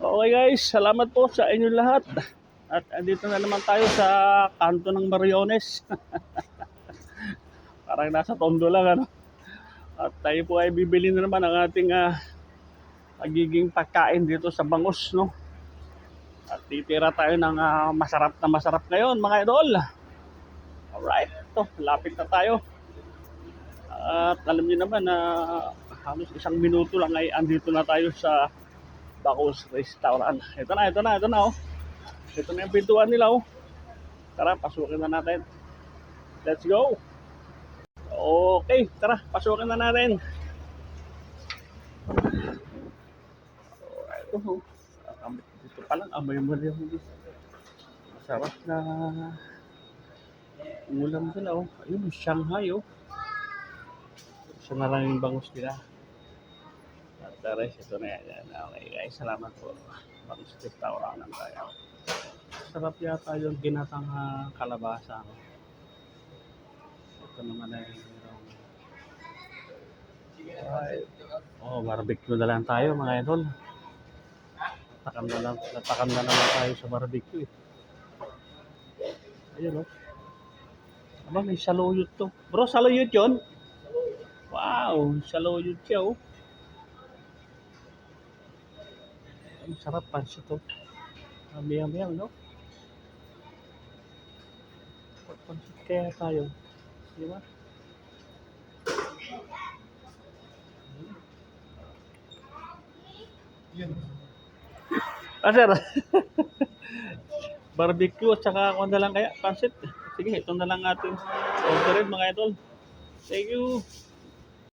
Okay guys, salamat po sa inyo lahat. At andito na naman tayo sa kanto ng Mariones. Parang nasa Tondo lang ano. At tayo po ay bibili na naman ang ating magiging pagkain dito sa Bangus, no. At titira tayo ng masarap ngayon mga idol. Alright, ito, lapit na tayo. At alam niyo naman na halos isang minuto lang ay andito na tayo sa Bangus Restaurant. Ito na oh. Ito na yung pintuan nila oh. Tara, pasukin na natin. Let's go. Okay, tara, pasukin na natin. Alright, oh. Dito pa lang, amoy mo rin yung masarap na ulam nila oh. Ayun, Shanghai oh. Isa na lang yung bangus nila. At tara, ito na yan. Okay guys, salamat po. Bangus Restaurant lang tayo. Sarap yata yung ginatang kalabasa. Ito naman ay barbecue na lang tayo mga idol. Natakam na naman tayo sa barbecue eh. Ayun oh. Aba, may saluyot to. Bro, saluyot yun? Wow, saluyot siya oh. Ang sarap pansit to. Miyam-miyam no? Pansit kaya tayo. Di ba? Sir. Barbecue at saka ako na lang kaya pansit. Sige, ito na lang ating orderin mga idol. Thank you.